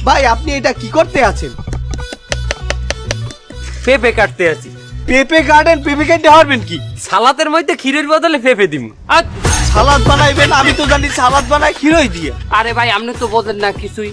ভাই আপনি এটা কি করতে আছেন? পেঁপে কাটতে আছি। পেঁপে গার্ডেন, পেঁপে কেটে হারবেন কি? সালাতের মধ্যে ক্ষীরের বদলে পেঁপে দিম। সালাদ বানাইবেন? আমি তো জানি সালাদ বানাই ক্ষীরই দিয়ে। আরে ভাই আপনি তো বোঝেন না কিছুই।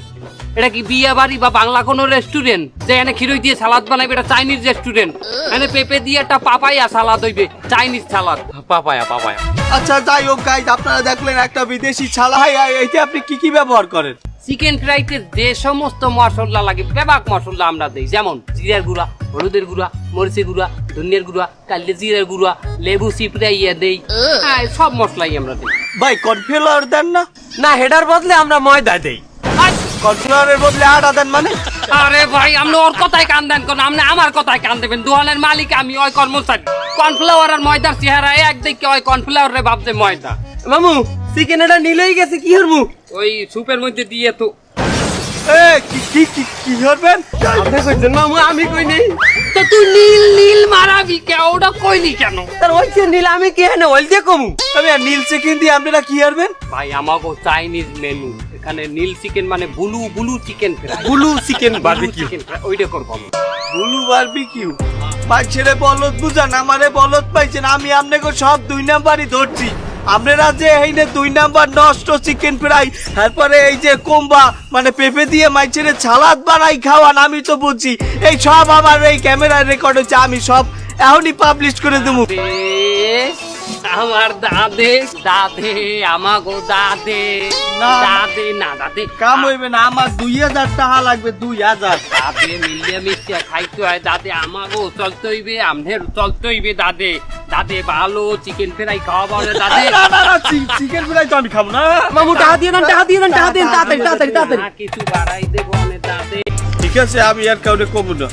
এটা কি বিয়ে বাড়ি বা বাংলা কোনো রেস্টুরেন্ট যে এনে ক্ষীরই দিয়ে সালাদ বানাইবে? এটা চাইনিজ রেস্টুরেন্ট। এনে পেঁপে দিয়ে একটা পাপায়া সালাদ হইবে, চাইনিজ সালাদ। Papaya papaya. আচ্ছা যাই হোক গাইজ, আপনারা দেখলেন একটা বিদেশি ছালা। এইতে আপনি কি কি ব্যবহার করেন? চিকেন ফ্রাইতে যে সমস্ত মশলা লাগে বেবাক মশলা আমরা দেই, যেমন জিরার গুঁড়া, হলুদের গুঁড়া, মরিচের গুঁড়া, ধনিয়ার গুঁড়া, কাললে জিরার গুঁড়া, লেবু চিপড়াইয়া দেই। হ্যাঁ সব মশলাই আমরা দেই। ভাই কর্নফ্লাওয়ার দেন না? না, হেডার বদলে আমরা ময়দা দেই। কর্নফ্লাওয়ারের বদলে আটা দেন মানে? আরে ভাই আপনি ওর কথায় কান দেন কোন, আপনি আমার কথায় কান দেবেন। দোকানের মালিক আমি, ওই কর্মচারী। কর্নফ্লাওয়ার আর ময়দার চেহারা এক দেখে ওই কর্নফ্লাওয়ার রে ভাবছে ময়দা। মামু চিকেন এটা নিলেই গেছে, কি হরমু? ওই সুপের মধ্যে দিয়ে তো কি করবেন? আপনি কইছেন মামু, আমি কই নেই। তো তুই নীল নীল মারাবি কে? ওটা কইলি কেন? তার ওইছে নীল, আমি কি হেনে ওইল দিয়ে কমু? আমি আর নীল চিকেন দিয়ে আপনারা কি হারবেন? ভাই আমাকে চাইনিজ মেনু, এখানে নীল চিকেন মানে blue chicken fry. Blue chicken barbecue. ওইটা করবো আমি। Blue barbecue? ভাই ছেড়ে বলদ বুঝান, আমারে বলদ পাইছেন। আমি আপনাকে সব 2 নাম্বারই ধরছি। আপনারা যে এই নে 2 নাম্বার নষ্ট চিকেন ফ্রাই, তারপরে এই যে কোম্বা মানে পেঁপে দিয়ে মাইছের সালাদ বানাই খাওয়ান, আমি তো বুঝছি। এই সব আমার এই ক্যামেরায় রেকর্ড হচ্ছে, আমি সব এখনই পাবলিশ করে দেবো। আমার দাদে দাদে আমাগো দাদে না। দাদে না দাদে কাম হইবে না, আমার 2000 টাকা লাগবে। 2000 দাদে মিলিয়ে মিশিয়ে খাইতে হয় দাদে। আমাগো চলতে হইবে, আমনের চলতে হইবে দাদে। দাদে ভালো চিকেন ফ্রাই খাওয়াবো না দাদে। চিকেন ফ্রাই তো আমি খাবো না। মামু টাকা দিয়ে দেন, টাকা দিয়ে দেন, টাকা দেন তাড়াতাড়ি তাড়াতাড়ি তাড়াতাড়ি। কিছু বাড়াই দেবো না দাদে। ঠিক আছে, আমি আর কাউকে কমু না।